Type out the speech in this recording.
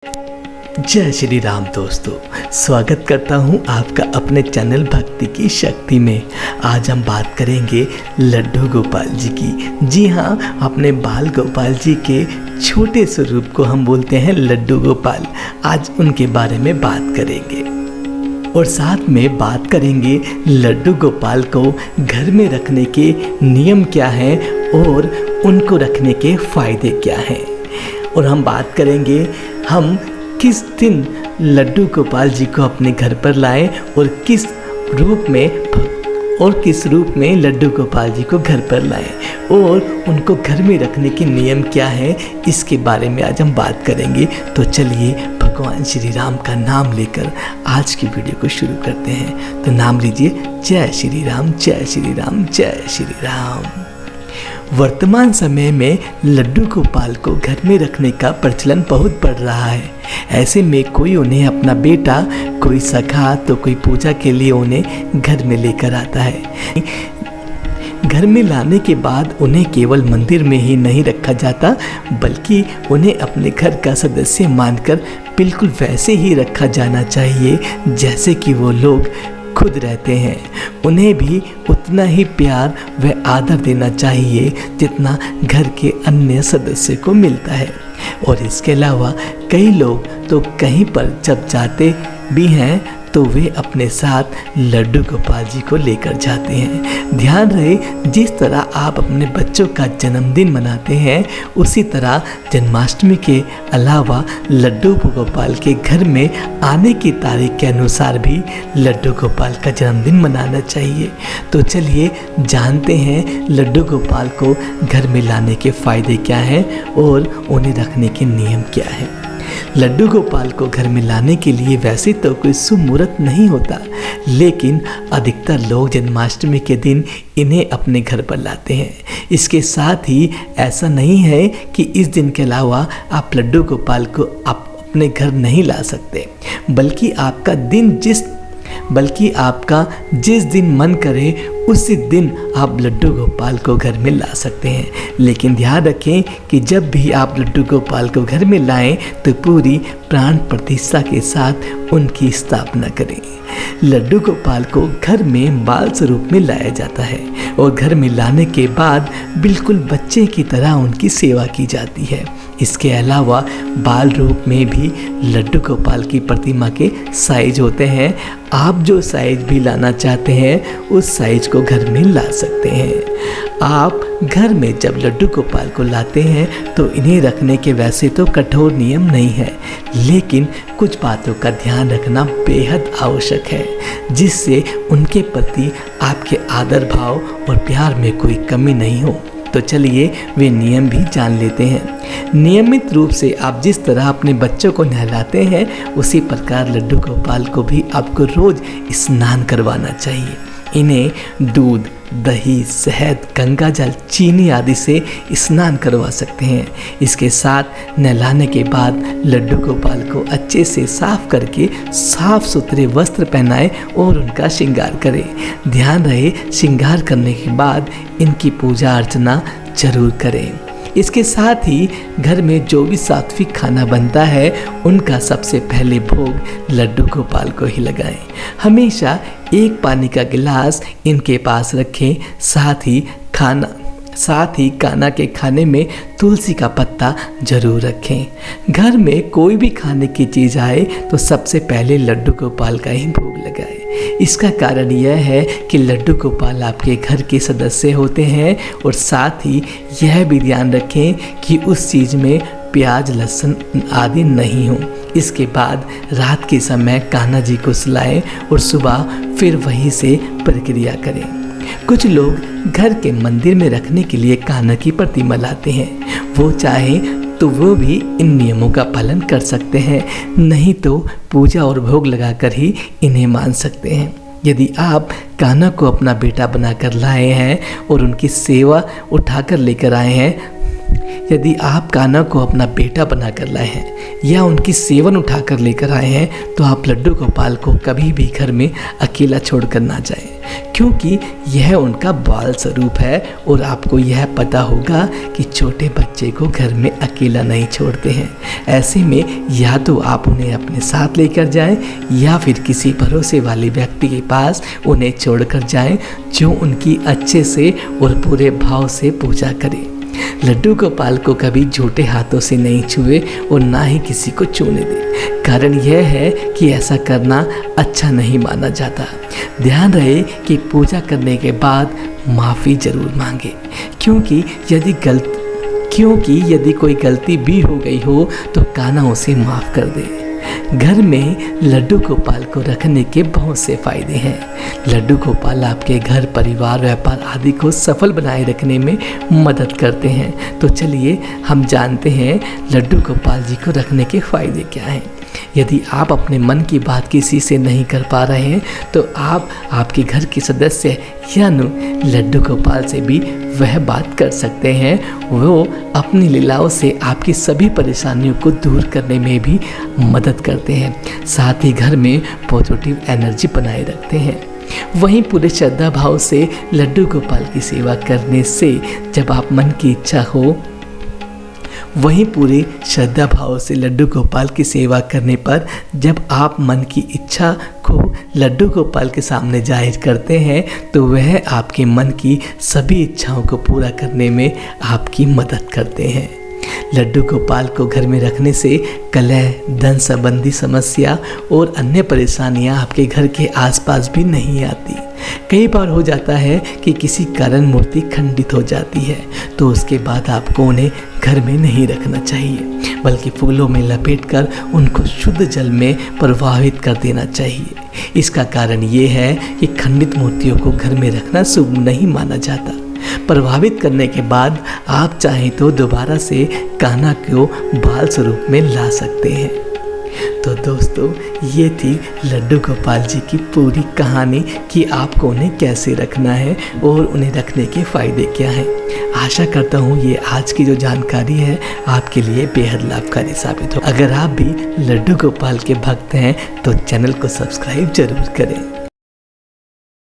जय श्री राम दोस्तों, स्वागत करता हूं आपका अपने चैनल भक्ति की शक्ति में। आज हम बात करेंगे लड्डू गोपाल जी की। जी हाँ, अपने बाल गोपाल जी के छोटे स्वरूप को हम बोलते हैं लड्डू गोपाल। आज उनके बारे में बात करेंगे और साथ में बात करेंगे लड्डू गोपाल को घर में रखने के नियम क्या हैं और उनको रखने के फायदे क्या हैं। और हम बात करेंगे हम किस दिन लड्डू गोपाल जी को अपने घर पर लाएं और किस रूप में लड्डू गोपाल जी को घर पर लाएं और उनको घर में रखने के नियम क्या हैं, इसके बारे में आज हम बात करेंगे। तो चलिए भगवान श्री राम का नाम लेकर आज की वीडियो को शुरू करते हैं। तो नाम लीजिए, जय श्री राम, जय श्री राम, जय श्री राम। वर्तमान समय में लड्डू गोपाल को घर में रखने का प्रचलन बहुत बढ़ रहा है। ऐसे में कोई उन्हें अपना बेटा, कोई सखा तो कोई पूजा के लिए उन्हें घर में लेकर आता है। घर में लाने के बाद उन्हें केवल मंदिर में ही नहीं रखा जाता, बल्कि उन्हें अपने घर का सदस्य मानकर बिल्कुल वैसे ही रखा जाना चाहिए जैसे कि वो लोग खुद रहते हैं। उन्हें भी उतना ही प्यार व आदर देना चाहिए जितना घर के अन्य सदस्य को मिलता है। और इसके अलावा कई लोग तो कहीं पर जब जाते भी हैं तो वे अपने साथ लड्डू गोपाल जी को लेकर जाते हैं। ध्यान रहे, जिस तरह आप अपने बच्चों का जन्मदिन मनाते हैं, उसी तरह जन्माष्टमी के अलावा लड्डू गोपाल के घर में आने की तारीख के अनुसार भी लड्डू गोपाल का जन्मदिन मनाना चाहिए। तो चलिए जानते हैं लड्डू गोपाल को घर में लाने के फायदे क्या हैं और उन्हें रखने के नियम क्या हैं। लड्डू गोपाल को घर में लाने के लिए वैसे तो कोई शुभ मुहूर्त नहीं होता, लेकिन अधिकतर लोग जन्माष्टमी के दिन इन्हें अपने घर पर लाते हैं। इसके साथ ही ऐसा नहीं है कि इस दिन के अलावा आप लड्डू गोपाल को अपने घर नहीं ला सकते, बल्कि आपका जिस दिन मन करे उसी दिन आप लड्डू गोपाल को घर में ला सकते हैं। लेकिन ध्यान रखें कि जब भी आप लड्डू गोपाल को घर में लाएं तो पूरी प्राण प्रतिष्ठा के साथ उनकी स्थापना करें। लड्डू गोपाल को घर में बाल स्वरूप में लाया जाता है और घर में लाने के बाद बिल्कुल बच्चे की तरह उनकी सेवा की जाती है। इसके अलावा बाल रूप में भी लड्डू गोपाल की प्रतिमा के साइज होते हैं। आप जो साइज भी लाना चाहते हैं उस साइज को घर में ला सकते हैं। आप घर में जब लड्डू गोपाल को लाते हैं तो इन्हें रखने के वैसे तो कठोर नियम नहीं है, लेकिन कुछ बातों का ध्यान रखना बेहद आवश्यक है, जिससे उनके प्रति आपके आदर भाव और प्यार में कोई कमी नहीं हो। तो चलिए वे नियम भी जान लेते हैं। नियमित रूप से आप जिस तरह अपने बच्चों को नहलाते हैं, उसी प्रकार लड्डू गोपाल को भी आपको रोज स्नान करवाना चाहिए। इन्हें दूध, दही, शहद, गंगा जल, चीनी आदि से स्नान करवा सकते हैं। इसके साथ नहलाने के बाद लड्डू गोपाल को अच्छे से साफ करके साफ सुथरे वस्त्र पहनाएं और उनका श्रृंगार करें। ध्यान रहे, श्रृंगार करने के बाद इनकी पूजा अर्चना जरूर करें। इसके साथ ही घर में जो भी सात्विक खाना बनता है उनका सबसे पहले भोग लड्डू गोपाल को ही लगाएं। हमेशा एक पानी का गिलास इनके पास रखें। साथ ही खाना के खाने में तुलसी का पत्ता जरूर रखें। घर में कोई भी खाने की चीज़ आए तो सबसे पहले लड्डू गोपाल का ही भोग लगाएं। इसका कारण यह है कि लड्डू गोपाल आपके घर के सदस्य होते हैं और साथ ही यह भी ध्यान रखें कि उस चीज़ में प्याज, लहसुन आदि नहीं हो। इसके बाद रात के समय कान्हा जी को सुलाएं और सुबह फिर वहीं से प्रक्रिया करें। कुछ लोग घर के मंदिर में रखने के लिए कान्हा की प्रतिमा लाते हैं। वो चाहें तो वो भी इन नियमों का पालन कर सकते हैं, नहीं तो पूजा और भोग लगाकर ही इन्हें मान सकते हैं। यदि आप कान्हा को अपना बेटा बनाकर लाए हैं और उनकी सेवा उठाकर लेकर आए हैं, यदि आप कान्हा को अपना बेटा बनाकर लाए हैं या उनकी सेवन उठाकर लेकर आए हैं तो आप लड्डू गोपाल को कभी भी घर में अकेला छोड़कर ना जाएं, क्योंकि यह उनका बाल स्वरूप है और आपको यह पता होगा कि छोटे बच्चे को घर में अकेला नहीं छोड़ते हैं। ऐसे में या तो आप उन्हें अपने साथ लेकर जाएं या फिर किसी भरोसे वाले व्यक्ति के पास उन्हें छोड़कर जाएं जो उनकी अच्छे से और पूरे भाव से पूजा करे। लड्डू गोपाल को कभी झूठे हाथों से नहीं छुए और ना ही किसी को छूने दे। कारण यह है कि ऐसा करना अच्छा नहीं माना जाता। ध्यान रहे कि पूजा करने के बाद माफ़ी जरूर मांगे, क्योंकि यदि कोई गलती भी हो गई हो तो कान्हा उसे माफ़ कर दे। घर में लड्डू गोपाल को रखने के बहुत से फायदे हैं। लड्डू गोपाल आपके घर, परिवार, व्यापार आदि को सफल बनाए रखने में मदद करते हैं। तो चलिए हम जानते हैं लड्डू गोपाल जी को रखने के फायदे क्या हैं। यदि आप अपने मन की बात किसी से नहीं कर पा रहे हैं तो आप आपके घर के सदस्य यानी लड्डू गोपाल से भी वह बात कर सकते हैं। वो अपनी लीलाओं से आपकी सभी परेशानियों को दूर करने में भी मदद करते हैं, साथ ही घर में पॉजिटिव एनर्जी बनाए रखते हैं। वहीं पूरे श्रद्धा भाव से लड्डू गोपाल की सेवा करने से जब आप मन की इच्छा हो वहीं पूरे श्रद्धा भाव से लड्डू गोपाल की सेवा करने पर जब आप मन की इच्छा को लड्डू गोपाल के सामने जाहिर करते हैं तो वह आपके मन की सभी इच्छाओं को पूरा करने में आपकी मदद करते हैं। लड्डू गोपाल को घर में रखने से कलह, धन संबंधी समस्या और अन्य परेशानियां आपके घर के आसपास भी नहीं आती। कई बार हो जाता है कि किसी कारण मूर्ति खंडित हो जाती है तो उसके बाद आपको उन्हें घर में नहीं रखना चाहिए, बल्कि फूलों में लपेटकर उनको शुद्ध जल में प्रवाहित कर देना चाहिए। इसका कारण ये है कि खंडित मूर्तियों को घर में रखना शुभ नहीं माना जाता। प्रभावित करने के बाद आप चाहें तो दोबारा से कान्हा को बाल स्वरूप में ला सकते हैं। तो दोस्तों, ये थी लड्डू गोपाल जी की पूरी कहानी कि आपको उन्हें कैसे रखना है और उन्हें रखने के फ़ायदे क्या हैं। आशा करता हूँ ये आज की जो जानकारी है आपके लिए बेहद लाभकारी साबित हो। अगर आप भी लड्डू गोपाल के भक्त हैं तो चैनल को सब्सक्राइब जरूर करें।